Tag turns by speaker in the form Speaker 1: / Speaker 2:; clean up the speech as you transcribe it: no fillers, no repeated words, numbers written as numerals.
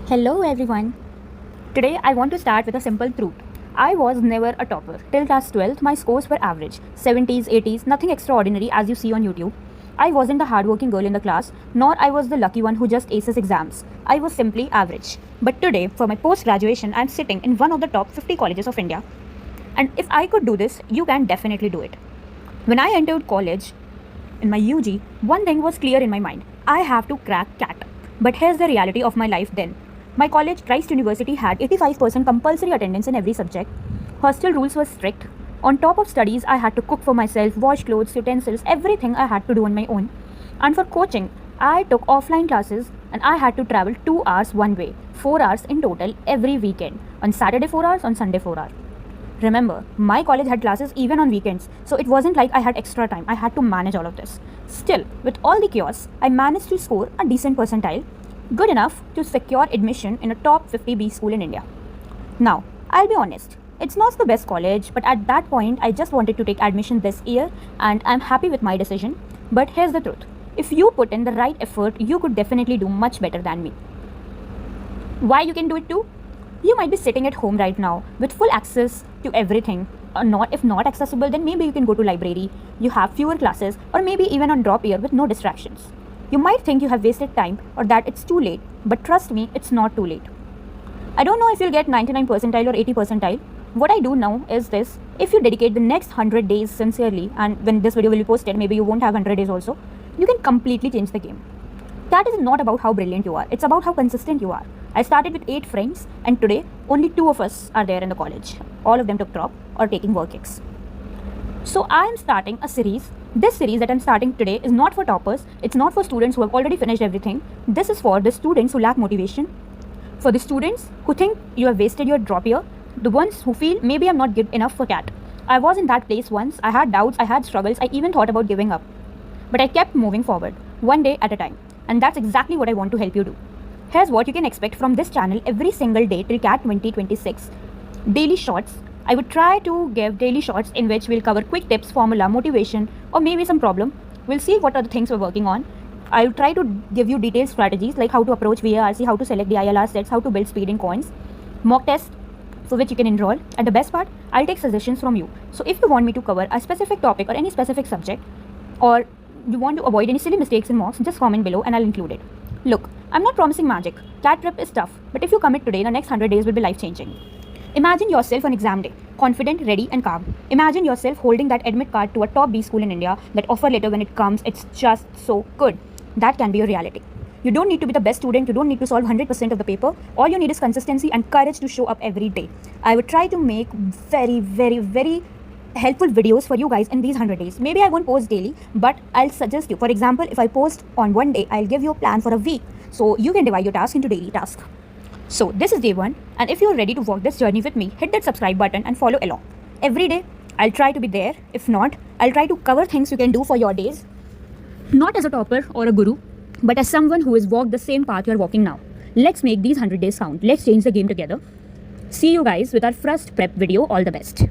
Speaker 1: Hello everyone. Today I want to start with a simple truth. I was never a topper. Till class 12th my scores were average. 70s, 80s, nothing extraordinary as you see on YouTube. I wasn't the hardworking girl in the class, nor I was the lucky one who just aces exams. I was simply average. But today, for my post-graduation, I'm sitting in one of the top 50 colleges of India. And if I could do this, you can definitely do it. When I entered college, in my UG, one thing was clear in my mind. I have to crack CAT. But here's the reality of my life then. My college, Christ University, had 85% compulsory attendance in every subject. Hostel rules were strict. On top of studies, I had to cook for myself, wash clothes, utensils, everything I had to do on my own. And for coaching, I took offline classes and I had to travel 2 hours one way, 4 hours in total every weekend. On Saturday 4 hours, on Sunday 4 hours. Remember, my college had classes even on weekends, so it wasn't like I had extra time. I had to manage all of this. Still, with all the chaos, I managed to score a decent percentile, good enough to secure admission in a top 50B school in India. Now, I'll be honest, it's not the best college, but at that point, I just wanted to take admission this year and I'm happy with my decision. But here's the truth. If you put in the right effort, you could definitely do much better than me. Why you can do it too? You might be sitting at home right now with full access to everything. Or not, if not accessible, then maybe you can go to library, you have fewer classes, or maybe even on drop year with no distractions. You might think you have wasted time or that it's too late, but trust me, it's not too late. I don't know if you'll get 99 percentile or 80 percentile. What I do know is this: if you dedicate the next 100 days sincerely, and when this video will be posted, maybe you won't have 100 days also, you can completely change the game. That is not about how brilliant you are, it's about how consistent you are. I started with 8 friends and today only 2 of us are there in the college. All of them took drop or taking work-ex. So I am starting a series. This series that I'm starting today is not for toppers. It's not for students who have already finished everything. This is for the students who lack motivation. For the students who think you have wasted your drop year. The ones who feel maybe I'm not good enough for CAT. I was in that place once. I had doubts, I had struggles, I even thought about giving up. But I kept moving forward, one day at a time. And that's exactly what I want to help you do. Here's what you can expect from this channel every single day till CAT 2026. Daily shorts. I would try to give daily shorts in which we'll cover quick tips, formula, motivation, or maybe some problem. We'll see what are the things we're working on. I'll try to give you detailed strategies like how to approach VARC, how to select the ILR sets, how to build speed in coins, mock test for which you can enroll. And the best part, I'll take suggestions from you. So if you want me to cover a specific topic or any specific subject, or you want to avoid any silly mistakes in mocks, just comment below and I'll include it. Look, I'm not promising magic. CAT prep is tough, but if you commit today, the next 100 days will be life-changing. Imagine yourself on exam day, confident, ready and calm. Imagine yourself holding that admit card to a top B school in India, that offer letter when it comes, it's just so good. That can be your reality. You don't need to be the best student, you don't need to solve 100% of the paper. All you need is consistency and courage to show up every day. I would try to make very helpful videos for you guys in these 100 days. Maybe I won't post daily, but I'll suggest you. For example, if I post on one day, I'll give you a plan for a week. So you can divide your task into daily tasks. So this is day 1, and if you're ready to walk this journey with me, hit that subscribe button and follow along. Every day, I'll try to be there. If not, I'll try to cover things you can do for your days. Not as a topper or a guru, but as someone who has walked the same path you're walking now. Let's make these 100 days count. Let's change the game together. See you guys with our first prep video. All the best.